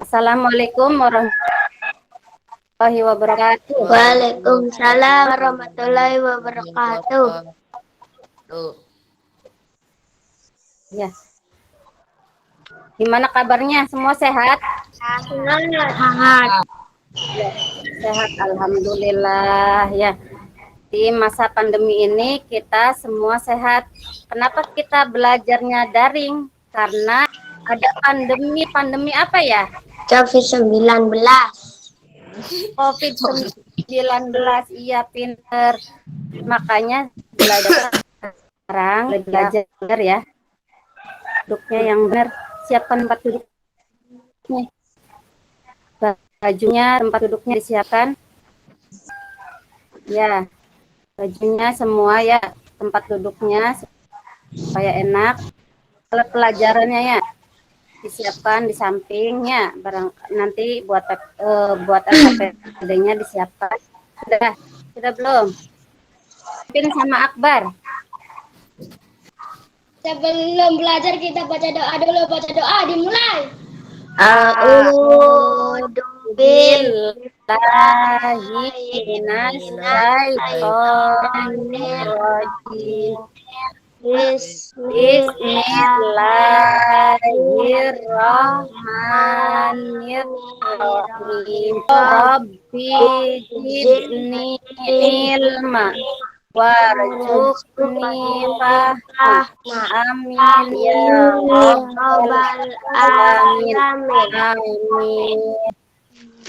Assalamualaikum warahmatullahi wabarakatuh. Waalaikumsalam warahmatullahi wabarakatuh. Ya, gimana kabarnya? Semua sehat? Sehat. Ya, sehat. Alhamdulillah. Ya, di masa pandemi ini kita semua sehat. Kenapa kita belajarnya daring? Karena ada pandemi. Pandemi apa ya? COVID-19. COVID-19. Iya, pinter. Makanya belajar sekarang, belajar ya. Duduknya yang benar, siapkan tempat duduknya, bajunya, tempat duduknya disiapkan ya, bajunya semua ya, tempat duduknya supaya enak. Kalau pelajarannya ya disiapkan di sampingnya, barang nanti buat LKPD-nya disiapkan. Sudah belum? Mungkin sama Akbar. Sebelum belajar kita baca doa dulu. Baca doa dimulai. A'udzu billahi minasyaitonir rajim. Bismillahirrahmanirrahim. Rabbi zidni ilma warzuqni fahma. Amin ya rabbal alamin. Amin.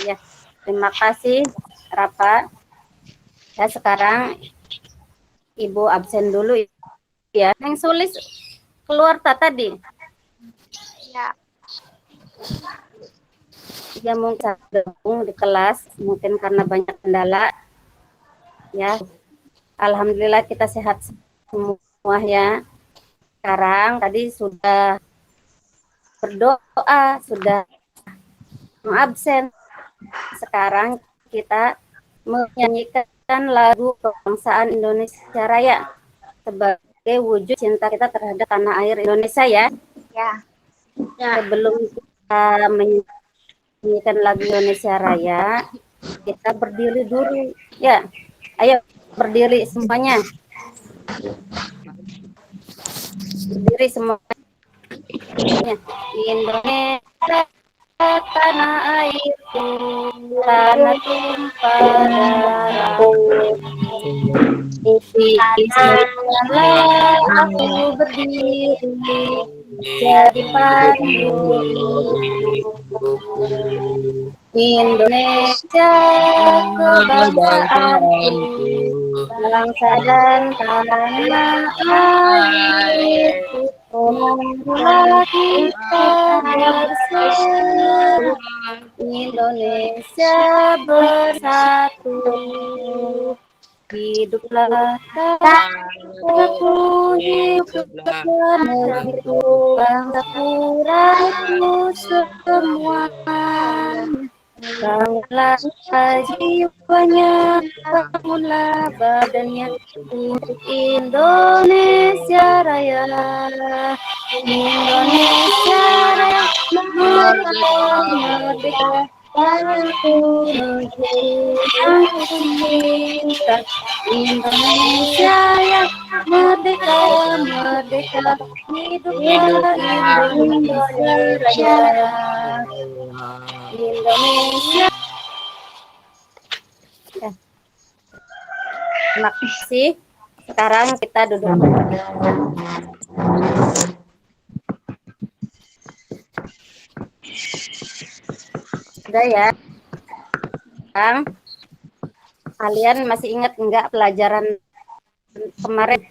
Ya, terima kasih Rafa. Ya, sekarang Ibu absen dulu ya. Yang sulis keluar tadi. Ya. Ya, mungkin gabung di kelas, mungkin karena banyak kendala. Ya, alhamdulillah kita sehat semua ya. Sekarang tadi sudah berdoa, sudah absen. Sekarang kita menyanyikan lagu kebangsaan Indonesia Raya sebagai wujud cinta kita terhadap tanah air Indonesia ya. Ya. Sebelum kita menyanyikan lagu Indonesia Raya, kita berdiri dulu ya. Ayo berdiri semuanya. Berdiri semuanya. Indonesia tanah airku, tanah tumpah darahku. Di sanalah aku berdiri, jadi pandu Indonesia kebangsaanku, bangsa dan tanah airku. Marilah kita bersatu, Indonesia bersatu. Hiduplah tanahku, hiduplah negeriku, bangsaku, rakyatku semuanya. Bangunlah jiwanya, bangunlah badannya untuk Indonesia Raya. Indonesia Raya, merdeka, tanahku negeriku yang kucinta. Indonesia yang merdeka, merdeka, hiduplah Indonesia Raya. Indonesia. Ya. Terima kasih. Sekarang kita duduk. Sudah ya. Sekarang kalian masih ingat enggak pelajaran kemarin?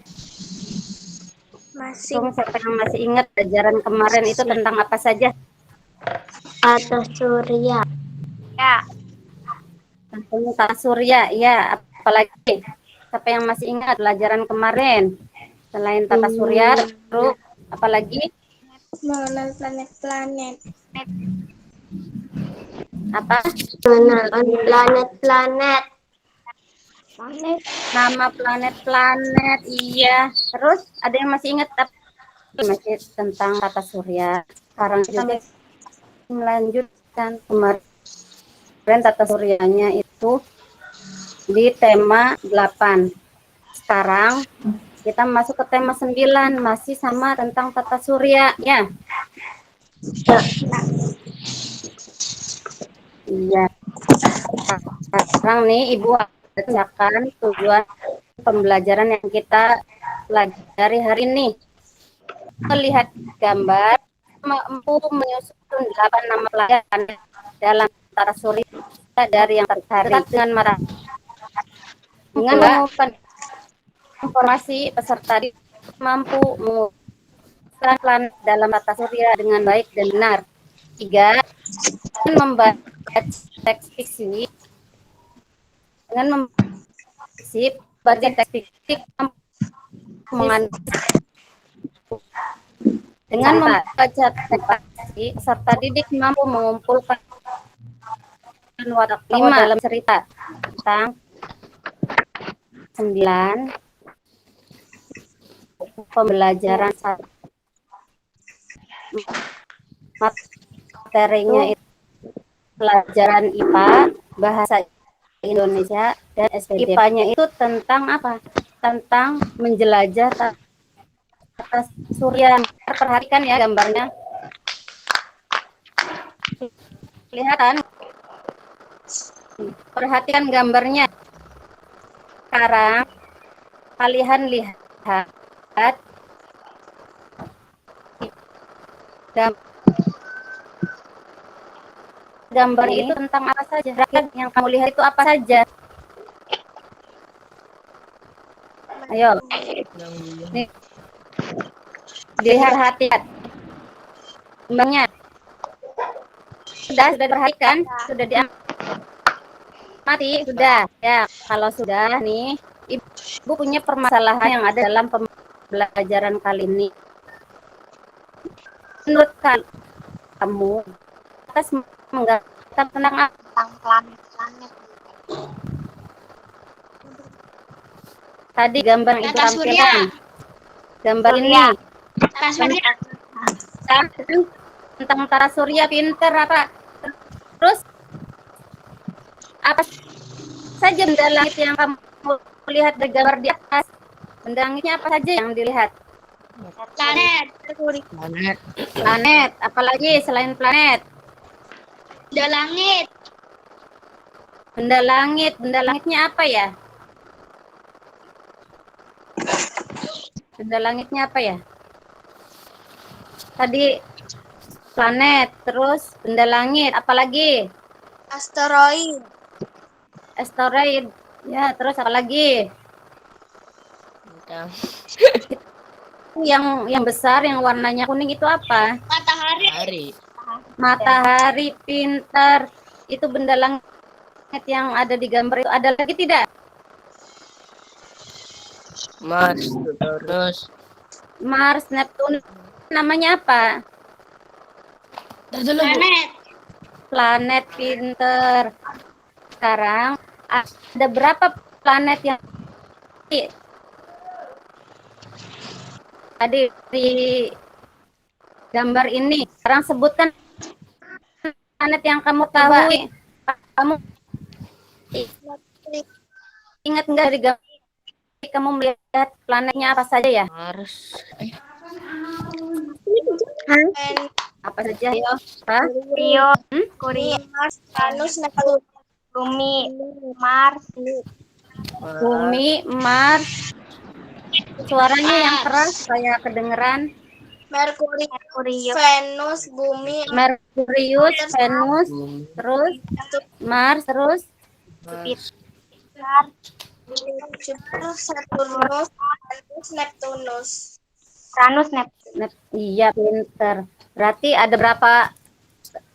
Masih. Siapa yang masih ingat pelajaran kemarin itu tentang apa saja? Tata surya. Ya. Tentang tata surya, ya. Apalagi? Siapa yang masih ingat pelajaran kemarin? Selain tata surya, terus apalagi? Mengenal planet-planet. Apa? Mengenal planet-planet. Nama planet-planet, iya. Terus ada yang masih ingat masih tentang tata surya. Sekarang juga lanjut kan kemarin tata suryanya itu di tema 8. Sekarang kita masuk ke tema 9, masih sama tentang tata surya ya. Iya. Sekarang nih Ibu bacakan tujuan pembelajaran yang kita pelajari hari ini. Melihat gambar mampu menyusun 8 nama pelajaran dalam tata surya dari yang tertarik dengan mengumpulkan informasi peserta mampu menguruskan planet dalam tata surya dengan baik dan benar. 3. Membaca teks fiksi dengan baca teks fiksi dengan membaca teks fiksi peserta didik mampu mengumpulkan watak 5 dalam cerita tentang 9 pembelajaran materinya itu pelajaran IPA, bahasa Indonesia, dan SPD. IPA-nya itu tentang apa? Tentang menjelajah tata surya. Perhatikan ya gambarnya. Kelihatan? Perhatikan gambarnya. Sekarang kalian lihat gambar itu tentang apa saja? Yang kamu lihat itu apa saja? Ayo. Nih. Dilihat hati-hati. Gambarnya. Sudah perhatikan? Sudah diamati? Sudah. Ya, kalau sudah nih, Ibu punya permasalahan yang ada dalam pembelajaran kali ini. Menurut kamu, atas menggambarkan tentang planet-planet. Tadi gambar yang Ibu tampilkan. Gambar ini. Tentang tata surya, pinter apa? Terus apa saja benda langit yang kamu lihat di gambar di atas? Benda langitnya apa saja yang dilihat? Planet. Apalagi selain planet? Benda langit. Benda langitnya apa ya? Benda langitnya apa ya? Tadi planet, terus benda langit, apalagi? Asteroid. Ya, terus apa lagi? Yang besar, yang warnanya kuning itu apa? Matahari, pintar. Itu benda langit yang ada di gambar itu. Ada lagi tidak? Mars, Neptunus. Namanya apa? Planet, pinter. Sekarang ada berapa planet yang ada di gambar ini? Sekarang sebutkan planet yang kamu tahu. Kamu ingat nggak dari gambar kamu melihat planetnya apa saja ya? Mars. Apa saja ya? Mars, Venus, Neptunus, Bumi, Mars. Suaranya yang keras supaya kedengeran. Merkurius, Venus, Bumi, Merkurius, Venus, terus Mars, terus Jupiter, Saturnus, Neptunus. Iya, pinter. Berarti ada berapa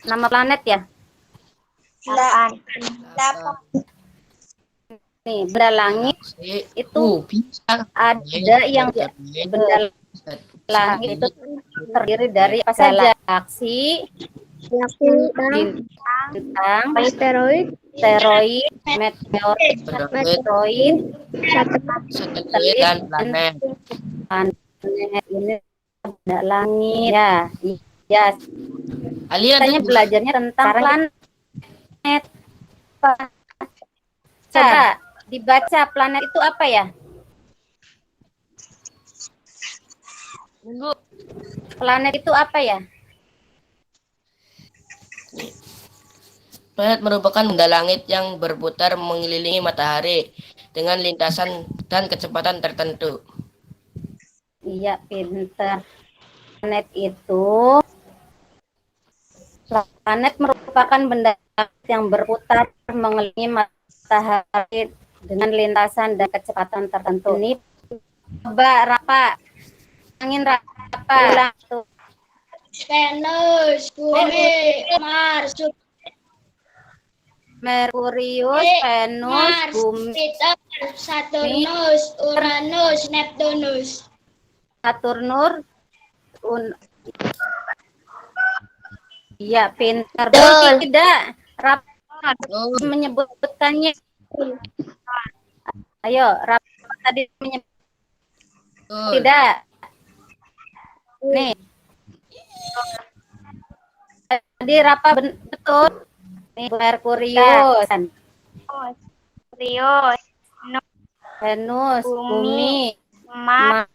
nama planet ya? 8. Nih, benda langit itu ada yang benda langit itu terdiri dari apa saja? Galaksi, bintang, asteroid, meteorit, satelit dan planet. Planet ini benda langit ya. Alia Katanya dengar. belajarnya tentang planet. Coba dibaca, planet itu apa ya? Minggu. Planet itu apa ya? Planet merupakan benda langit yang berputar mengelilingi matahari dengan lintasan dan kecepatan tertentu. Iya, pinter. Planet merupakan benda yang berputar mengelilingi matahari dengan lintasan dan kecepatan tertentu. Ini coba Rapa, angin Rapa, ulang tuh. Venus, Bumi, Mars, Merkurius, Venus, Mars, Bumi, Jupiter, Saturnus, Uranus, Neptunus. Saturnus, iya, pintar. Betul. Tidak, Rapa Oh, menyebutkannya. Ayo, Rapa tadi menyebut betul. tidak. Nih. Tadi Rapa betul. Nih, Merkurius, Merkurius, Venus, Bumi, Mars,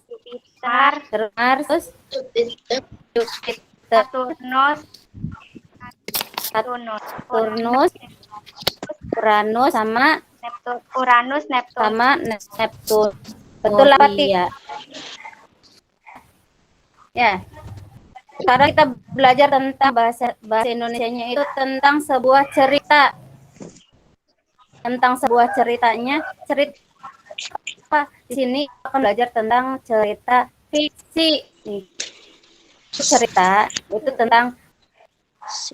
Jupiter, Mars, Jupiter, Saturnus, Saturnus, Uranus sama Uranus, Neptun. Neptun. Betul apa tidak? Ya. Sekarang kita belajar tentang bahasa Indonesianya itu tentang sebuah cerita. Tentang sebuah ceritanya, cerita di sini akan belajar tentang cerita fiksi. Cerita itu tentang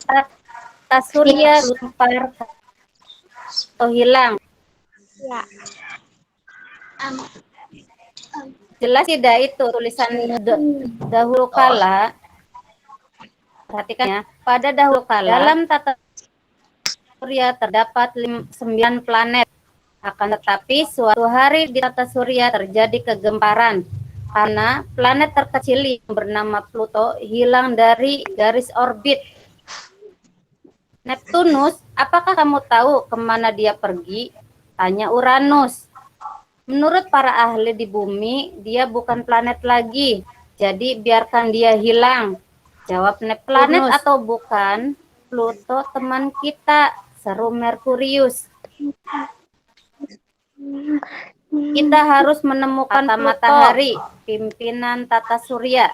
tata surya lumpar atau hilang. Ya. Jelas tidak itu tulisan dahulu kala. Perhatikan ya, pada dahulu kala dalam tata surya terdapat 9 planet. Akan tetapi suatu hari di tata surya terjadi kegemparan karena planet terkecil yang bernama Pluto hilang dari garis orbit. Neptunus, apakah kamu tahu kemana dia pergi? Tanya Uranus. Menurut para ahli di bumi, dia bukan planet lagi. Jadi biarkan dia hilang. Jawab Neptunus. Planet atau bukan, Pluto teman kita, seru Merkurius. Kita harus menemukan matahari, pimpinan tata surya.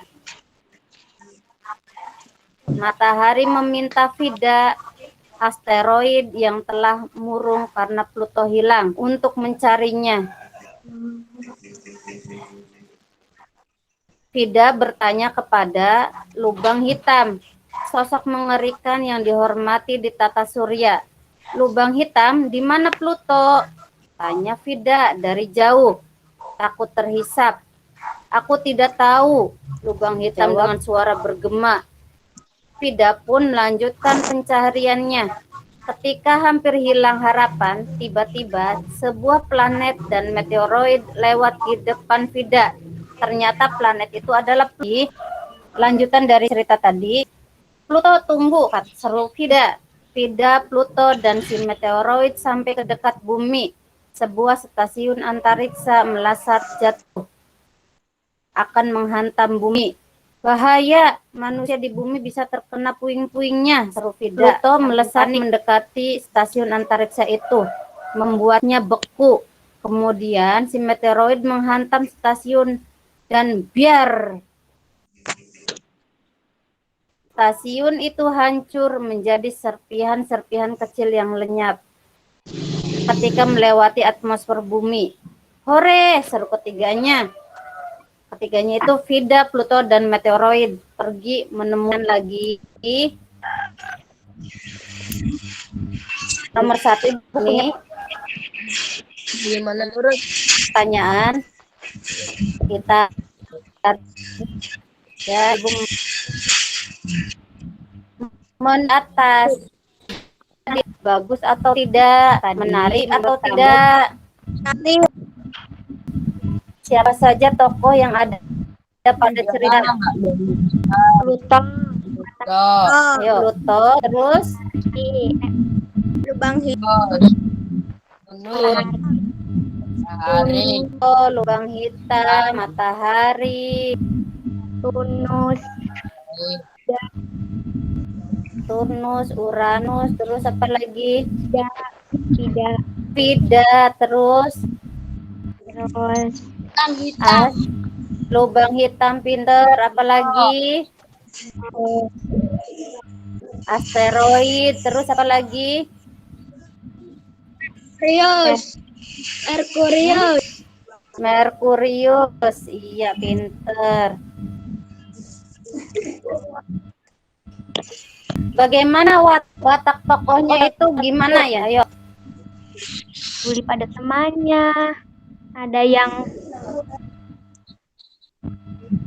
Matahari meminta Vida, asteroid yang telah murung karena Pluto hilang, untuk mencarinya. Vida bertanya kepada lubang hitam, sosok mengerikan yang dihormati di tata surya. Lubang hitam, di mana Pluto? Tanya Vida dari jauh, takut terhisap. Aku tidak tahu, lubang hitam dengan suara bergema. Vida pun melanjutkan pencariannya. Ketika hampir hilang harapan, tiba-tiba sebuah planet dan meteoroid lewat di depan Vida. Ternyata planet itu adalah lanjutan dari cerita tadi. Pluto tunggu, seru Vida. Vida, Pluto, dan si meteoroid sampai ke dekat bumi. Sebuah stasiun antariksa melesat jatuh. Akan menghantam bumi. Bahaya, manusia di bumi bisa terkena puing-puingnya, seru Vida. Pluto melesat mendekati stasiun antariksa itu, membuatnya beku. Kemudian si meteoroid menghantam stasiun dan biar stasiun itu hancur menjadi serpihan-serpihan kecil yang lenyap ketika melewati atmosfer bumi. Hore, seru ketiganya. Ketiganya itu Vida, Pluto, dan meteoroid pergi menemukan lagi. Nomor 1 ini Gimana menurut? pertanyaan kita ya Ibu atas bagus atau tidak, menarik atau tidak. Siapa saja tokoh yang ada pada cerita? Pluto. Ayo, Pluto, terus Lubang Venus, matahari, oh, lubang hitam, matahari, Tunus, Turnus, Uranus, terus apa lagi? tidak, Vida, terus terus as, lubang hitam, pinter, apa lagi? Asteroid, terus apa lagi? Merkurius. Merkurius, iya pinter. Bagaimana watak tokohnya itu gimana ya? Ayo. peduli pada temannya. Ada yang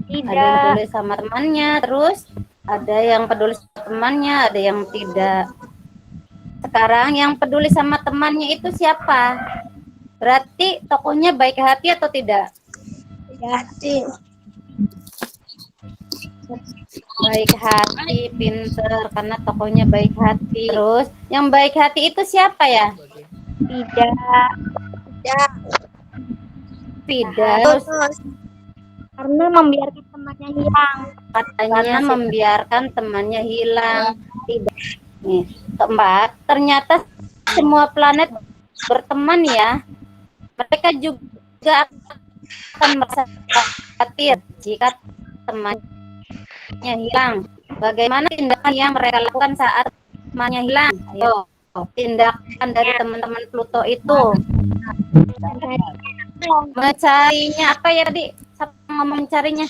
Ada yang tidak. peduli sama temannya, terus ada yang peduli sama temannya, ada yang tidak. Sekarang yang peduli sama temannya itu siapa? Berarti tokohnya baik hati atau tidak? Hati. Baik hati, pinter, karena tokohnya baik hati. Terus yang baik hati itu siapa ya? Tidak, Tidak. Terus karena membiarkan temannya hilang. katanya membiarkan temannya hilang. Tidak. Nih, keempat, ternyata semua planet berteman ya. Mereka juga akan merasa khawatir jika temannya hilang. Bagaimana tindakan yang mereka lakukan saat temannya hilang? Ayo, tindakan dari teman-teman Pluto itu. Mencarinya apa ya tadi? Siapa ngomong mencarinya?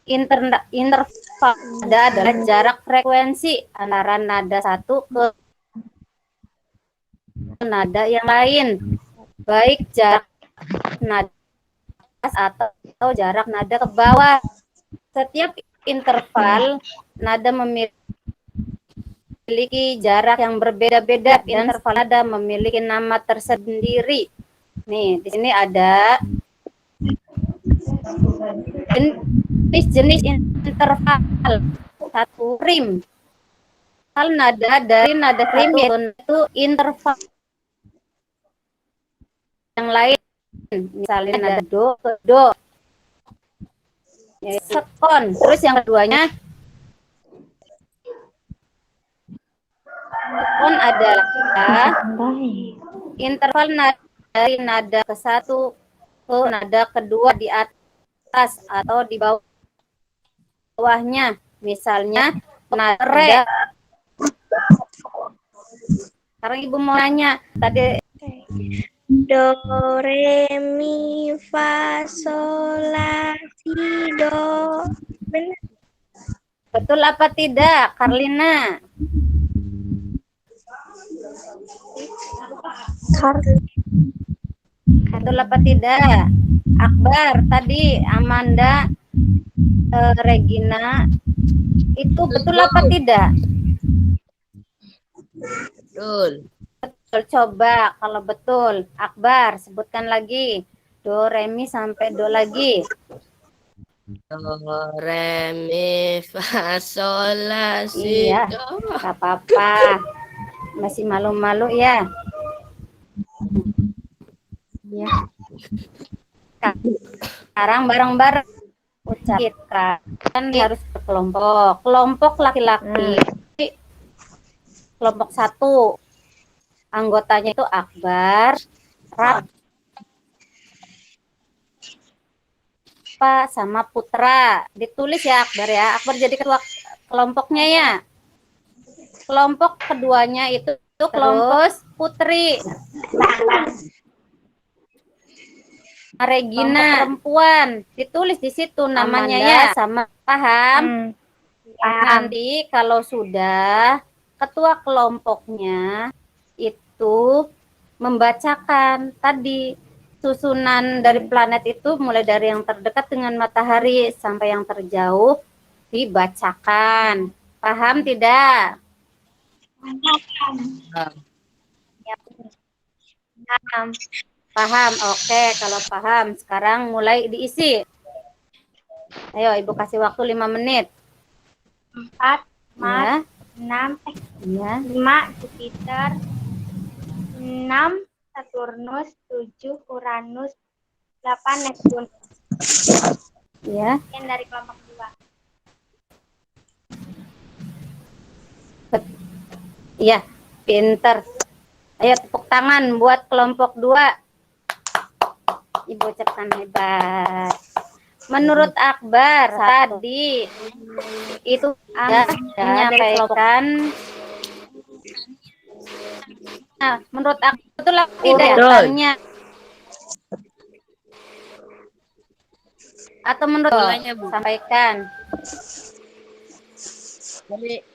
Interval adalah jarak frekuensi antara nada satu ke nada yang lain, baik jarak nada atau jarak nada ke bawah. Setiap interval nada memiliki jarak yang berbeda-beda dan interval nada memiliki nama tersendiri. Nih, di sini ada jenis interval. Satu rim. Hal nada dari nada rim yaitu interval yang lain. Misalnya nada do ke do. Ya, sekon. Terus yang keduanya sekon adalah interval nada dari nada ke satu ke nada kedua di atas atau di bawahnya. Misalnya nada re. Sekarang Ibu mau nanya, tadi Do, re, mi, fa, sol, la, si, do. Benar. betul apa tidak, Karlina? Betul apa tidak? Akbar tadi, Amanda, Regina, itu betul apa tidak? betul. Coba kalau betul, Akbar sebutkan lagi. Do, re, mi sampai do lagi. Do, re, mi, fa, sol, la, si, Iya, do. nggak apa-apa. Masih malu-malu ya. Ya. Sekarang bareng-bareng ucap kita kan harus berkelompok. Kelompok laki-laki, kelompok 1. Anggotanya itu Akbar, Rafa, sama Putra. Ditulis ya Akbar ya. Akbar jadi ketua kelompoknya ya. Kelompok keduanya itu kelompok Putri. Regina perempuan. Ditulis di situ namanya ya. Sama paham? Nanti kalau sudah ketua kelompoknya itu membacakan tadi susunan dari planet itu mulai dari yang terdekat dengan matahari sampai yang terjauh dibacakan. Paham tidak? Paham. Oke, kalau paham sekarang mulai diisi. Ayo, Ibu kasih waktu 5 menit. 4 Mars, Ya, 6, ya. 5 Jupiter, 6 Saturnus, 7 Uranus, 8 Neptunus. Ya. Sekian dari kelompok 2. Iya, pinter. Ayo tepuk tangan buat kelompok 2. Ibu ucapkan hebat. Menurut Akbar tadi itu ya menyampaikan. Nah, menurut aku itulah kelihatannya. Atau menurut Mulainya, Bu. sampaikan. Dari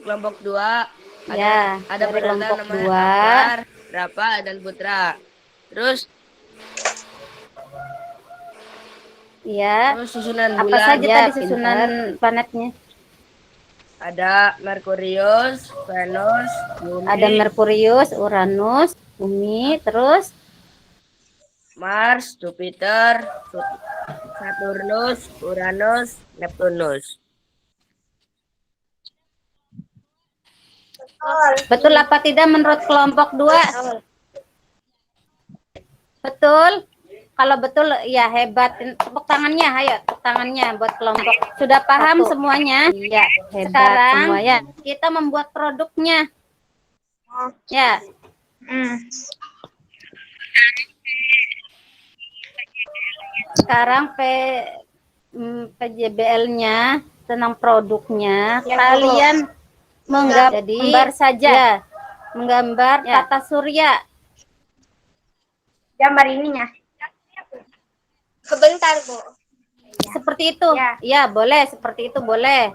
kelompok 2 Ya, ada dari peserta kelompok namanya 2. Akbar, Rafa, dan Putra. Terus Ya. susunan Apa bulan saja ya, tadi susunan planetnya? ada Merkurius, Venus, Bumi, Ada Merkurius, Uranus, Bumi, terus Mars, Jupiter, Saturnus, Uranus, Neptunus. betul apa tidak menurut kelompok 2? Betul? Kalau betul ya hebat. Tepuk tangannya, ayo tepuk tangannya buat kelompok. Sudah paham semuanya? Ya, hebat. Sekarang semua ya. Kita membuat produknya. Ya. Sekarang PJBL-nya tentang produknya. Kalian menggambar saja. Ya. Menggambar tata surya. Gambar ininya. Sebentar, Bu. Seperti itu. Ya, boleh. Seperti itu boleh.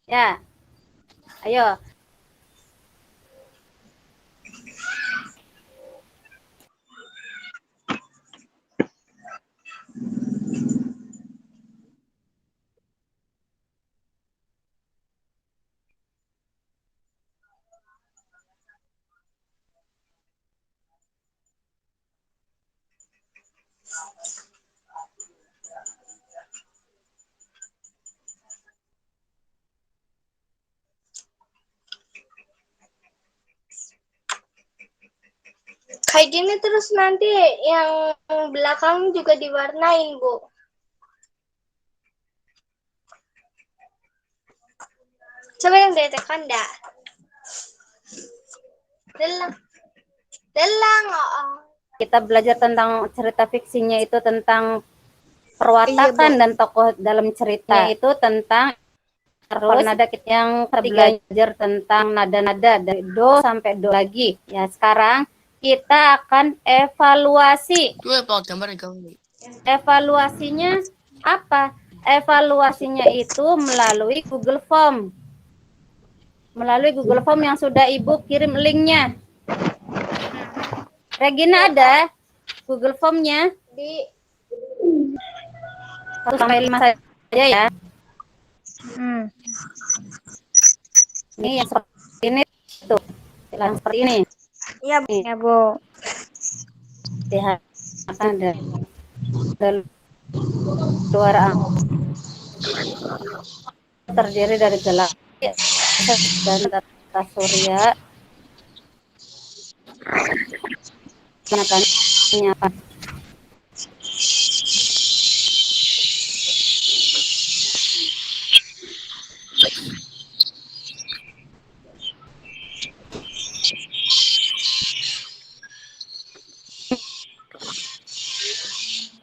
Ya. Ayo. Kayak gini terus nanti yang belakang juga diwarnain, Bu. Coba yang ditekan dah. Delang. Kita belajar tentang cerita fiksinya itu tentang perwatakan dan tokoh dalam cerita itu tentang terus nada yang ketiga belajar tentang nada-nada dari do sampai do lagi. Ya, sekarang kita akan evaluasi. Evaluasinya apa? Evaluasinya itu melalui Google Form. Melalui Google Form yang sudah Ibu kirim linknya. Regina ada Google Form-nya? Di 1 sampai 5 saja ya. Ini yang seperti ini tuh. Yang seperti ini. Iya, Bu. Ya, Bu. Lihat ada luar terdiri dari galaksi dan tata surya. Gunakannya apa?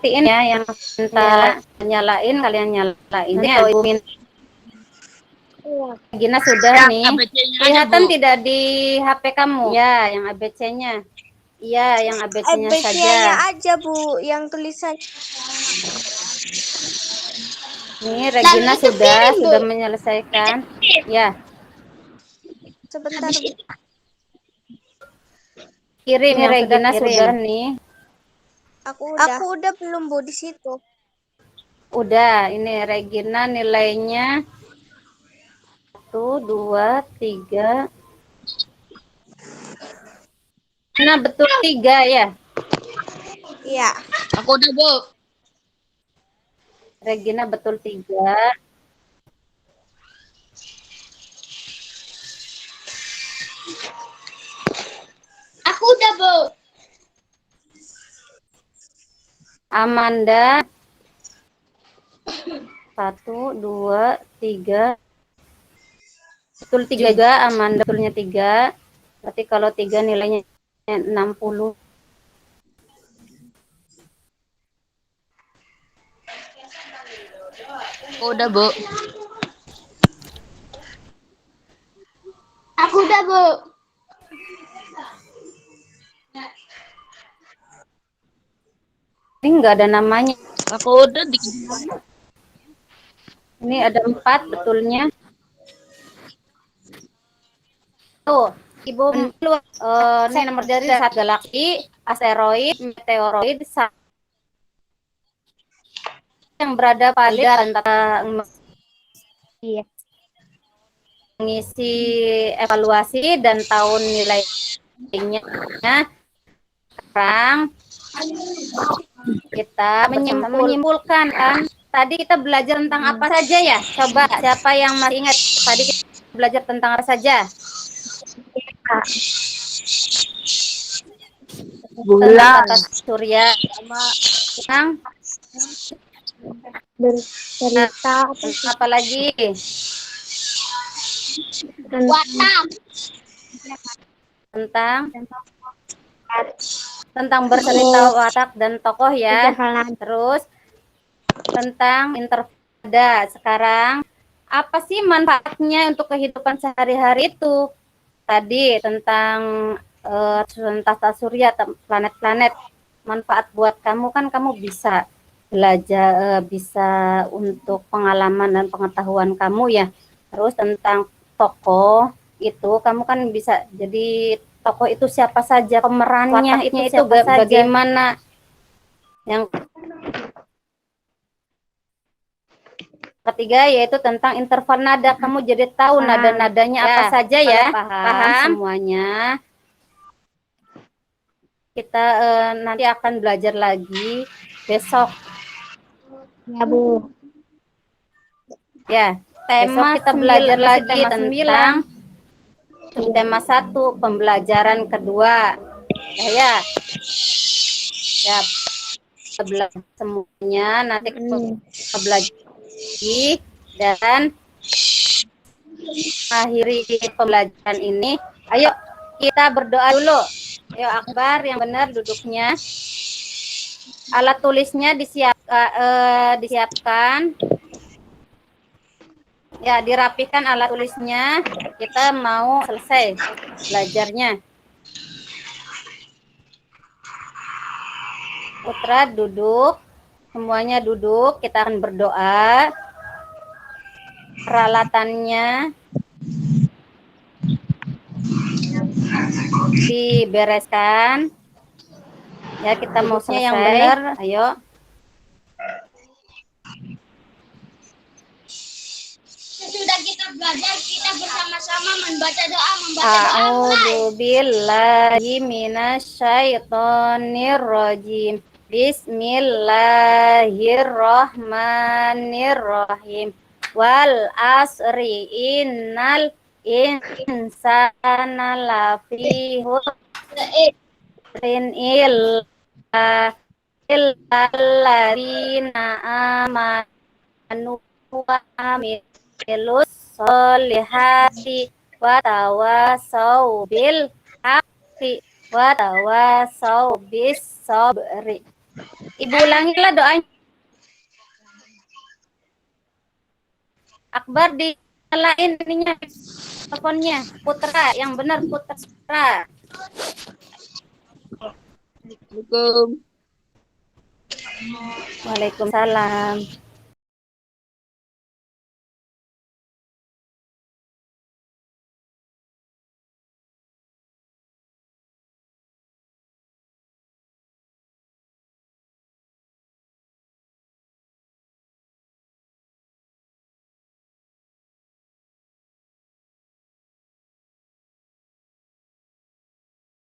Ini ya yang minta nyalain, kalian nyalainnya. Gina sudah nih. Kelihatan tidak di HP kamu? Ya, yang ABC-nya. Iya, yang ABC-nya saja. ABC-nya aja, Bu, yang tulisan. Nih, Regina sudah menyelesaikan. Ya. Sebentar, Bu. Kirim nih, Regina sudah nih. Aku udah belum, Bu, di situ. Udah, ini Regina nilainya 1, 2, 3. Nah, betul 3 ya? Iya. Aku udah, Bu. Regina betul 3. Aku udah, Bu. Amanda 1, 2, 3. Betul 3 juga, Amanda betulnya 3. Berarti kalau 3 nilainya 60. Udah, Bu. Aku udah, Bu. Ini enggak ada namanya. Aku udah di Ini ada 4 betulnya. Tuh, Ibu ini nomor dari saat galaksi, asteroid, meteoroid yang berada pada antara Iya. mengisi evaluasi dan tahun nilainya. Sekarang kita menyimpulkan kan. Tadi kita belajar tentang apa saja ya? Coba siapa yang masih ingat tadi kita belajar tentang apa saja? Tentang tata surya, tentang Bercerita apa lagi? Watak. Tentang bercerita watak dan tokoh ya. Jalan. Terus tentang intervalada. Sekarang apa sih manfaatnya untuk kehidupan sehari-hari itu? Tadi tentang tata surya, planet-planet. Manfaat buat kamu kan kamu bisa belajar, bisa untuk pengalaman dan pengetahuan kamu ya. Terus tentang tokoh itu kamu kan bisa jadi tokoh itu siapa saja, pemerannya itu siapa saja, bagaimana. Yang ketiga yaitu tentang interval nada. Kamu jadi tahu nada-nadanya apa saja ya. Paham semuanya. Kita nanti akan belajar lagi besok. Ya, Bu. Ya, tema kita belajar lagi tentang tema 1, pembelajaran kedua. Ya. Ya, kita belajar semuanya, nanti kita belajar lagi dan akhiri pembelajaran ini. Ayo kita berdoa dulu. Ayo Akbar yang benar duduknya. Alat tulisnya disiapkan. Ya, dirapikan alat tulisnya. Kita mau selesai belajarnya. Putra duduk. Semuanya duduk. Kita akan berdoa. Peralatannya dibereskan. Ya, kita mau selesai. Yang benar. Ayo. Sudah kita belajar, kita bersama-sama membaca doa. A'udzu billahi minasyaitonir rajim. Bismillahirrahmanirrahim. Wal asri innal insana lafi khusrin illa alladzina amanu wa amilus solihati wa tawasau bil haqqi wa tawasau bis sabri. Ibu ulangilah doanya. Akbar dinyalain ininya teleponnya. Putra yang benar, Putra. Assalamualaikum. Waalaikumsalam.